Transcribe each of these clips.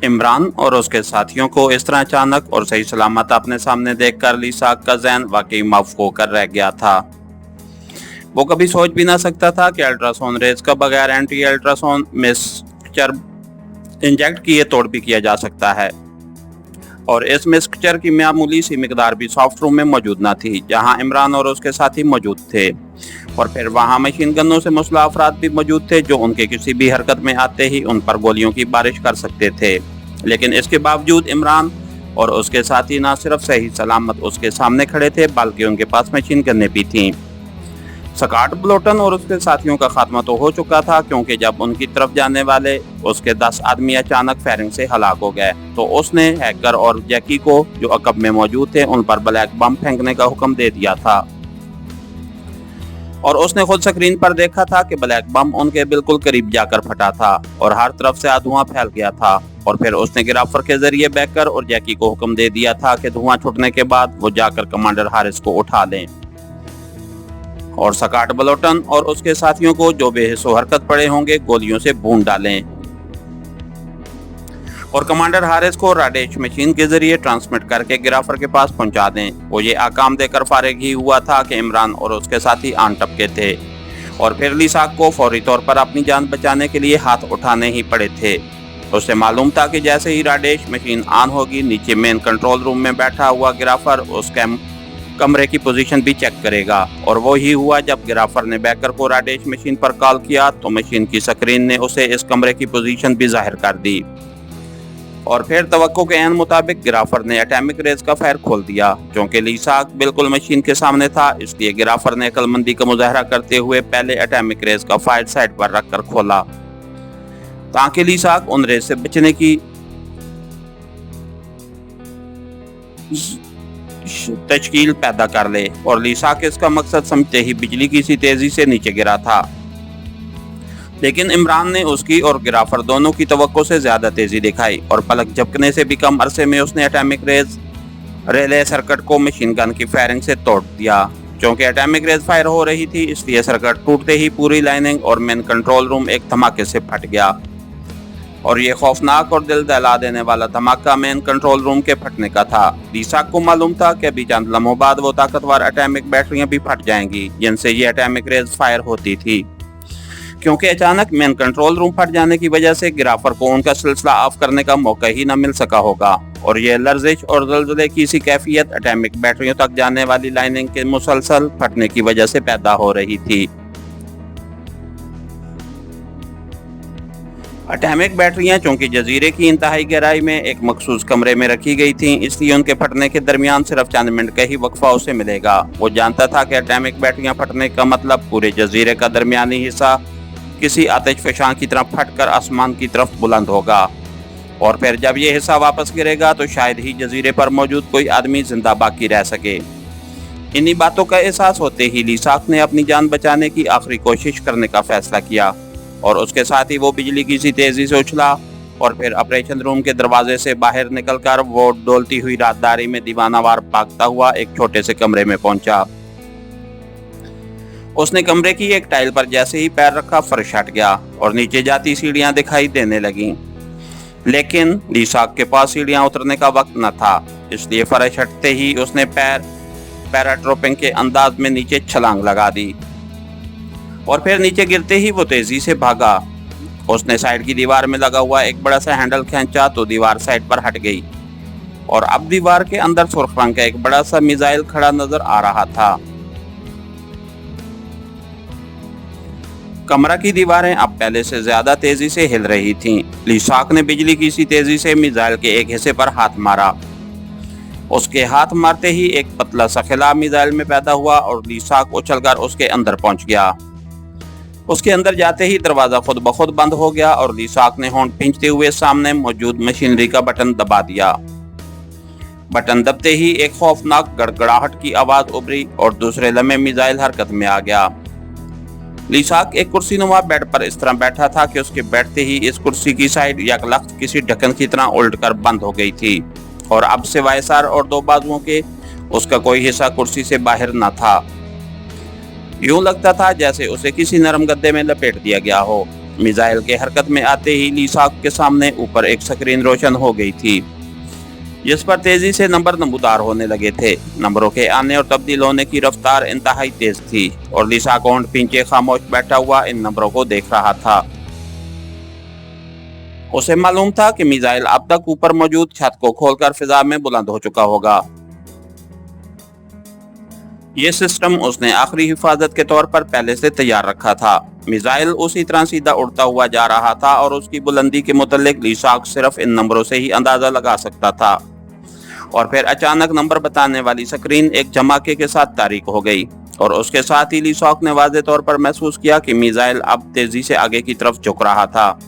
इमरान और उसके साथियों को इस तरह अचानक और सही सलामत अपने सामने देखकर लीसाक का ज़हन वाकई मौफ होकर रह गया था। वो कभी सोच भी ना सकता था कि अल्ट्रासाउंड रेज का बगैर एंटी अल्ट्रासाउंड मिक्सचर इंजेक्ट किए तोड़ भी किया जा सकता है। और इस मिक्सचर की मामूली सी मिकदार भी सॉफ्ट रूम में मौजूद न थी जहां इमरान और उसके साथी मौजूद थे। और फिर वहां मशीन गनों से मुसल्लह अफराद भी मौजूद थे जो उनके किसी भी हरकत में आते ही उन पर गोलियों की बारिश कर सकते थे। लेकिन इसके बावजूद इमरान और उसके साथी न सिर्फ सही सलामत उसके सामने खड़े थे बल्कि उनके पास मशीन गन्नें भी थीं। स्कॉट ब्लोटन और उसके साथियों का खात्मा तो हो चुका था, क्योंकि जब उनकी तरफ जाने वाले उसके 10 आदमी अचानक फायरिंग से हलाक हो गए तो उसने हैकर और जैकी को, जो अकब में मौजूद थे, उन पर ब्लैक बम फेंकने का हुक्म दे दिया था। और उसने खुद स्क्रीन पर देखा था कि ब्लैक बम उनके बिल्कुल करीब जाकर फटा था और हर तरफ से धुआं फैल गया था। और फिर उसने गिराफर के जरिए बैकर और जैकी को हुक्म दे दिया था कि धुआं छूटने के बाद वो जाकर कमांडर हारिस को उठा लें और स्कॉट ब्लोटन और उसके साथियों को, जो बेहिस्सो हरकत पड़े होंगे, गोलियों से भून डालें और कमांडर हारिस को राडेश मशीन के जरिए ट्रांसमिट करके गिराफर के पास पहुंचा दें। वो ये आकाम देकर फारिग ही हुआ था कि इमरान और उसके साथी आन टपके थे और फिर लीसाक को फौरी तौर पर अपनी जान बचाने के लिए हाथ उठाने ही पड़े थे। उसे मालूम था कि जैसे ही राडेश मशीन ऑन होगी, नीचे मेन कंट्रोल रूम में बैठा हुआ गिराफर उस कमरे की पोजीशन भी चेक करेगा। और वो ही हुआ। जब गिराफर ने बैकर को राडेश मशीन पर कॉल किया तो मशीन की स्क्रीन ने उसे इस कमरे की पोजीशन भी जाहिर कर दी। और फिर तवक्को के मुताबिक गिराफर ने एटॉमिक रेज का फायर खोल दिया। क्योंकि लीसाक बिल्कुल मशीन के सामने था, इसलिए गिराफर ने अक्लमंदी का मुजाहरा करते हुए पहले एटॉमिक रेज का फायर साइड पर रखकर खोला ताकि लीसाक उन रेज से बचने की तश्कील पैदा कर ले। और लीसाक इसका मकसद समझते ही बिजली की सी तेजी से नीचे गिरा था। लेकिन इमरान ने उसकी और गिराफर दोनों की तवक्को से ज्यादा तेजी दिखाई और पलक झपकने से भी कम अरसे में उसने एटॉमिक रेज रिले सर्किट को मशीन गन की फायरिंग से तोड़ दिया। क्योंकि एटॉमिक रेज फायर हो रही थी, इसलिए सर्किट टूटते ही पूरी लाइनिंग और मेन कंट्रोल रूम एक धमाके से फट गया। और ये खौफनाक और दिल दहला देने वाला धमाका मेन कंट्रोल रूम के फटने का था। लीसाक को मालूम था कि अभी चंद लम्हों बाद वो ताकतवर एटॉमिक बैटरियां भी फट जाएंगी जिनसे ये एटॉमिक रेज फायर होती थी। क्योंकि अचानक मेन कंट्रोल रूम फट जाने की वजह से गिराफर को उनका सिलसिला ऑफ करने का मौका ही न मिल सका होगा। और ये लर्जिश और ज़लज़ले की सी कैफियत एटॉमिक बैटरियों तक जाने वाली लाइनिंग के मुसलसल फटने की वजह से पैदा हो रही थी। एटॉमिक बैटरियां चूंकि जजीरे की इंतहाई गहराई में एक मखसूस कमरे में रखी गई थीं, इसलिए उनके फटने के दरमियान सिर्फ चंद मिनट का ही वक्फा उसे मिलेगा। वो जानता था कि एटॉमिक बैटरियां फटने का मतलब पूरे जजीरे का दरमियानी हिस्सा किसी आतिशफशां की तरफ फटकर आसमान की तरफ बुलंद होगा। और फिर जब ये हिस्सा वापस गिरेगा तो शायद ही जजीरे पर मौजूद कोई आदमी जिंदा बाकी रह सके। इन्हीं बातों का एहसास होते ही लीसाक ने अपनी जान बचाने की आखिरी कोशिश करने का फैसला किया और उसके साथ ही वो बिजली की सी तेजी से उछला और फिर ऑपरेशन रूम के दरवाजे से बाहर निकलकर वो डोलती हुई रातदारी में दीवानावार भागता हुआ एक छोटे से कमरे में पहुंचा। उसने कमरे की एक टाइल पर जैसे ही पैर रखा, फर्श हट गया और नीचे जाती सीढ़ियां दिखाई देने लगीं। लेकिन लीसाक के पास सीढ़ियां उतरने का वक्त न था, इसलिए फर्श हटते ही उसने पैराट्रोपिंग के अंदाज में नीचे छलांग लगा दी और फिर नीचे गिरते ही वो तेजी से भागा। उसने साइड की दीवार में लगा हुआ एक बड़ा सा हैंडल खींचा तो दीवार साइड पर हट गई और अब दीवार के अंदर सुर्ख रंग का एक बड़ा सा मिसाइल खड़ा नजर आ रहा था। कमरा की दीवारें अब पहले से ज्यादा तेजी से हिल रही थीं। लीसाक ने बिजली की सी तेजी से मिसाइल के एक हिस्से पर हाथ मारा। उसके हाथ मारते ही एक पतला सा खिला मिसाइल में पैदा हुआ और लीसाक उछलकर उसके अंदर पहुंच गया। उसके अंदर जाते ही दरवाजा खुद ब खुद बंद हो गया और लीसाक ने होंठ खींचते हुए सामने मौजूद मशीनरी का बटन दबा दिया। बटन दबते ही एक खौफनाक गड़गड़ाहट की आवाज उभरी और दूसरे लम्हे मिसाइल हरकत में आ गया। लीसाक एक कुर्सी नुमा बेड पर इस तरह बैठा था कि उसके बैठते ही इस कुर्सी की साइड यकलख्त किसी ढक्कन की तरह उल्टकर बंद हो गई थी और अब सिवाय सर और दो बाजुओं के उसका कोई हिस्सा कुर्सी से बाहर न था। यूं लगता था जैसे उसे किसी नरम गद्दे में लपेट दिया गया हो। मिसाइल के हरकत में आते ही लीसाक के सामने ऊपर एक स्क्रीन रोशन हो गई थी, जिस पर तेजी से नंबर नमूदार होने लगे थे। नंबरों के आने और तब्दील होने की रफ्तार इंतहाई तेज थी और लीसाक ओंठ पीछे खामोश बैठा हुआ इन नंबरों को देख रहा था। उसे मालूम था कि मिसाइल अब तक ऊपर मौजूद छत को खोलकर फिजा में बुलंद हो चुका होगा। ये सिस्टम उसने आखिरी हिफाजत के तौर पर पहले से तैयार रखा था। मिसाइल उसी तरह सीधा उड़ता हुआ जा रहा था और उसकी बुलंदी के मुतालिक लीसाक सिर्फ इन नंबरों से ही अंदाजा लगा सकता था। और फिर अचानक नंबर बताने वाली स्क्रीन एक धमाके के साथ तारीक हो गई और उसके साथ ही लीसाक ने वाज़े तौर पर महसूस किया कि मिसाइल अब तेजी से आगे की तरफ झुक रहा था।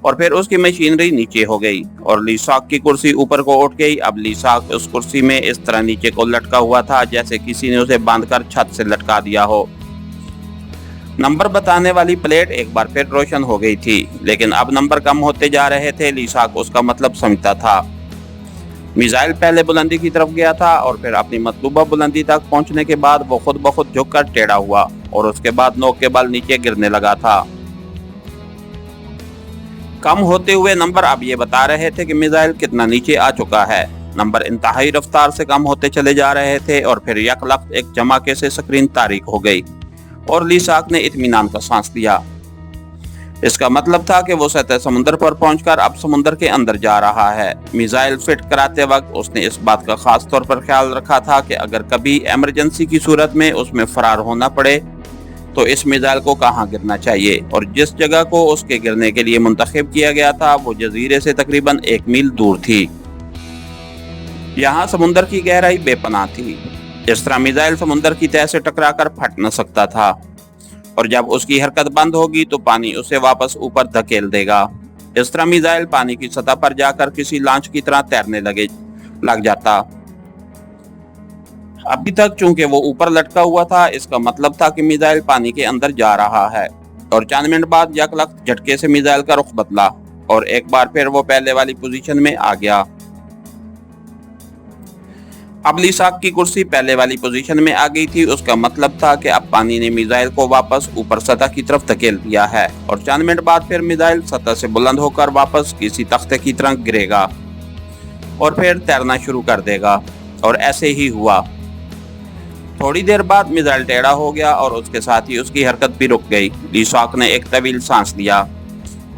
और फिर उसकी मशीनरी नीचे हो गई और लीसाक की कुर्सी ऊपर को उठ गई। अब लीसाक उस कुर्सी में इस तरह नीचे को लटका हुआ था जैसे किसी ने उसे बांधकर छत से लटका दिया हो। नंबर बताने वाली प्लेट एक बार फिर रोशन हो गई थी, लेकिन अब नंबर कम होते जा रहे थे। लीसाक उसका मतलब समझता था। मिसाइल पहले बुलंदी की तरफ गया था और फिर अपनी मतलूबा बुलंदी तक पहुंचने के बाद वो खुद ब खुद झुककर टेढ़ा हुआ और उसके बाद नोक के बल नीचे गिरने लगा था। कम होते हुए नंबर अब ये बता रहे थे कि मिसाइल कितना नीचे आ चुका है। नंबर इंतहाई रफ्तार से कम होते चले जा रहे थे और फिर यकलख्त एक धमाके से स्क्रीन तारीक हो गई और लीसाक ने इत्मीनान का सांस लिया। इसका मतलब था कि वो सतह समुद्र पर पहुंचकर अब समुद्र के अंदर जा रहा है। मिसाइल फिट कराते वक्त उसने इस बात का खास तौर पर ख्याल रखा था कि अगर कभी इमरजेंसी की सूरत में उसमें फरार होना पड़े तो इस मिसाइल को कहाँ गिरना चाहिए, और जिस जगह को उसके गिरने के लिए मुंतखब किया गया था वो जजीरे से तकरीबन 1 मील दूर थी। यहाँ समुद्र की गहराई बेपनाह थी। इस तरह मिसाइल समुद्र की तह से टकराकर फट न सकता था और जब उसकी हरकत बंद होगी तो पानी उसे वापस ऊपर धकेल देगा। इस तरह मिसाइल पानी की सतह पर जाकर किसी लॉन्च की तरह तैरने लग जाता। अभी तक चूंकि वो ऊपर लटका हुआ था, इसका मतलब था कि मिसाइल पानी के अंदर जा रहा है। और चंद मिनट बाद यकलख्त झटके से मिसाइल का रुख बदला और एक बार फिर वो पहले वाली पोजीशन में आ गया। अब लीसाक की कुर्सी पहले वाली पोजीशन में आ गई थी। उसका मतलब था कि अब पानी ने मिसाइल को वापस ऊपर सतह की तरफ धकेल दिया है और चंद मिनट बाद फिर मिसाइल सतह से बुलंद होकर वापस किसी तख्ते की तरह गिरेगा और फिर तैरना शुरू कर देगा। और ऐसे ही हुआ। थोड़ी देर बाद मिसाइल टेढ़ा हो गया और उसके साथ ही उसकी हरकत भी रुक गई। लीसाक ने एक तवील सांस लिया।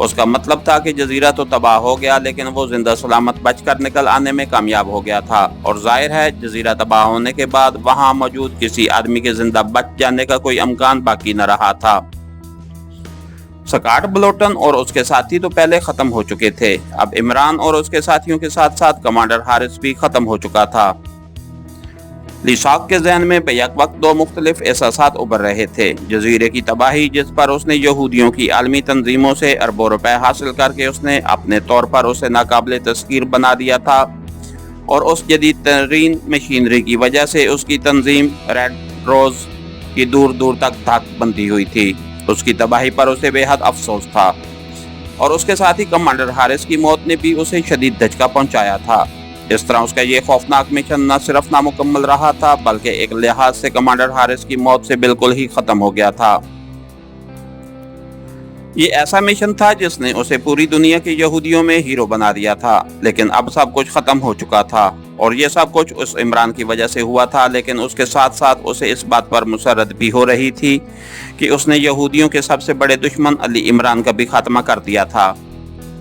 उसका मतलब था कि जजीरा तो तबाह हो गया, लेकिन वो जिंदा सलामत बचकर निकल आने में कामयाब हो गया था। और जाहिर है जजीरा तबाह होने के बाद वहां मौजूद किसी आदमी के जिंदा बच जाने का कोई इम्कान बाकी न रहा था। स्कॉट ब्लोटन और उसके साथी तो पहले खत्म हो चुके थे। अब इमरान और उसके साथियों के साथ साथ कमांडर हारिस भी खत्म हो चुका था। लीसाक के ज़हन में बेक वक्त 2 मुख्तलिफ एहसासात उभर रहे थे। जजीरे की तबाही, जिस पर उसने यहूदियों की आलमी तंजीमों से अरबों रुपए हासिल करके उसने अपने तौर पर उसे नाकाबिले तस्कीर बना दिया था, और उस जदीद तरीन मशीनरी की वजह से उसकी तंजीम रेड रोज की दूर दूर तक धाक बंधी हुई थी। उसकी तबाही पर उसे बेहद अफसोस था और उसके साथ ही कमांडर हारिस की मौत ने भी उसे शदीद धचका पहुंचाया था। इस तरह उसका ये खौफनाक मिशन न सिर्फ नामुकम्मल रहा था, बल्कि एक लिहाज से कमांडर हारिस की मौत से बिल्कुल ही खत्म हो गया था। ये ऐसा मिशन था जिसने उसे पूरी दुनिया के यहूदियों में हीरो बना दिया था, लेकिन अब सब कुछ खत्म हो चुका था। और ये सब कुछ उस इमरान की वजह से हुआ था, लेकिन उसके साथ साथ उसे इस बात पर मुसर्रत भी हो रही थी कि उसने यहूदियों के सबसे बड़े दुश्मन अली इमरान का भी खात्मा कर दिया था।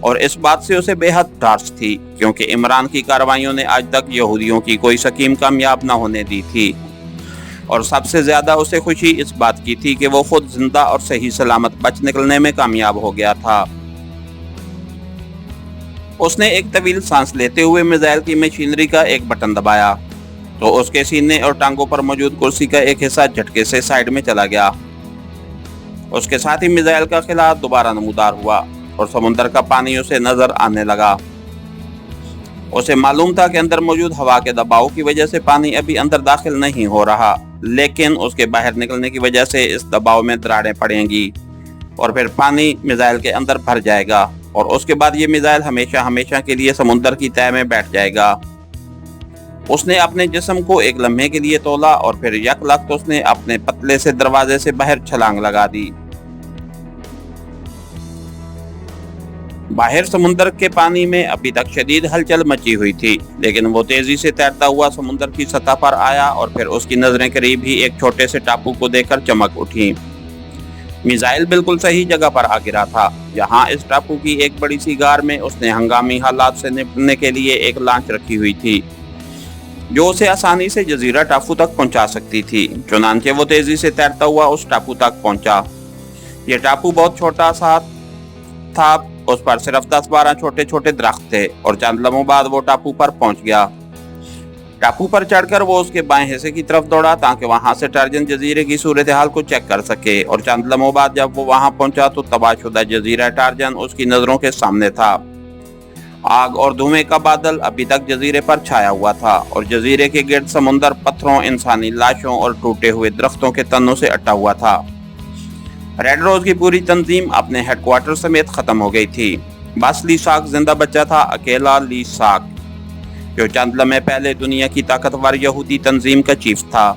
और इस बात से उसे बेहद ढांस थी, क्योंकि इमरान की कार्रवाइयों ने आज तक यहूदियों की कोई स्कीम कामयाब न होने दी थी। और सबसे ज्यादा उसे खुशी इस बात की थी कि वो खुद जिंदा और सही सलामत बच निकलने में कामयाब हो गया था। उसने एक तवील सांस लेते हुए मिसाइल की मशीनरी का एक बटन दबाया तो उसके सीने और टांगों पर मौजूद कुर्सी का एक हिस्सा झटके से साइड में चला गया। उसके साथ ही मिसाइल का खिला दोबारा नमूदार हुआ और समुद्र का पानी उसे नजर आने लगा। उसे मालूम था कि अंदर मौजूद हवा के दबाव की वजह से पानी अभी अंदर दाखिल नहीं हो रहा, लेकिन उसके बाहर निकलने की वजह से इस दबाव में दरारें पड़ेंगी और फिर पानी मिसाइल के अंदर भर जाएगा और उसके बाद ये मिसाइल हमेशा हमेशा के लिए समुद्र की तह में बैठ जाएगा। उसने अपने जिस्म को एक लम्हे के लिए तोला और फिर यकलख्त उसने अपने पतले से दरवाजे से बाहर छलांग लगा दी। बाहर समुद्र के पानी में अभी तक शदीद हलचल मची हुई थी, लेकिन वो तेजी से तैरता हुआ समुद्र की सतह पर आया और फिर उसकी नजरें करीब ही एक छोटे से टापू को देखकर चमक उठी। मिसाइल बिल्कुल सही जगह पर आ गिरा था। यहाँ इस टापू की एक बड़ी सी गार में उसने हंगामी हालात से निपटने के लिए एक लॉन्च रखी हुई थी, जो उसे आसानी से जजीरा टापू तक पहुंचा सकती थी। चुनांचे वो तेजी से तैरता हुआ उस टापू तक पहुंचा। ये टापू बहुत छोटा सा था, उस पर सिर्फ 10-12 छोटे छोटे दरख्त थे और चंद लम्हों बाद वो टापू पर पहुंच गया। टापू पर चढ़कर वो उसके बाएं हिस्से की तरफ दौड़ा ताकि वहां से टार्जन जजीरे की सूरत हाल को चेक कर सके, और चंद लम्हों बाद जब वो वहां पहुंचा तो तबाहशुदा जजीरा टार्जन उसकी नजरों के सामने था। आग और धुएं का बादल अभी तक जजीरे पर छाया हुआ था और जजीरे के गिर्द समुंदर पत्थरों, इंसानी लाशों और टूटे हुए दरख्तों के तनों से अटा हुआ था। रेड रोज की पूरी तंजीम अपने हेडक्वार्टर समेत खत्म हो गई थी। बस ली साक जिंदा बचा था, अकेला ली साक, जो चंद लम्हे पहले दुनिया की ताकतवर यहूदी तंजीम का चीफ था।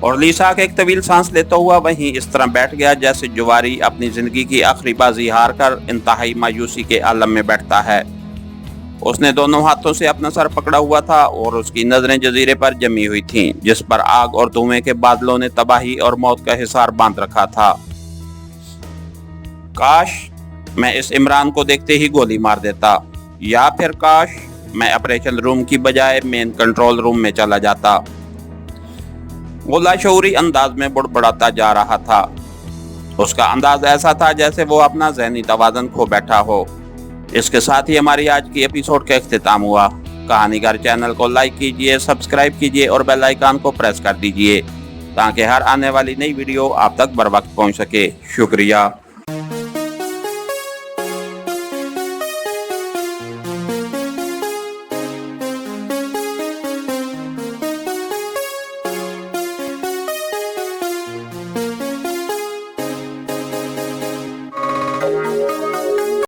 और ली साक एक तवील सांस लेता हुआ वहीं इस तरह बैठ गया जैसे जुवारी अपनी जिंदगी की आखिरी बाजी हार कर इंतहाई मायूसी के आलम में बैठता है। उसने दोनों हाथों से अपना सर पकड़ा हुआ था और उसकी नजरें जजीरे पर जमी हुई थीं, जिस पर आग और धुएं के बादलों ने तबाही और मौत का हिसार बांध रखा था। काश मैं इस इमरान को देखते ही गोली मार देता, या फिर काश मैं ऑपरेशन रूम की बजाय मेन कंट्रोल रूम में चला जाता। वो लाशऊरी अंदाज में बुड़बुड़ाता जा रहा था। उसका अंदाज ऐसा था जैसे वो अपना ज़हनी तवाज़ुन खो बैठा हो। इसके साथ ही हमारी आज की एपिसोड का इख्तिताम हुआ। कहानीगर चैनल को लाइक कीजिए, सब्सक्राइब कीजिए और बेल आइकन को प्रेस कर दीजिए ताकि हर आने वाली नई वीडियो आप तक बर वक्त पहुंच सके। शुक्रिया।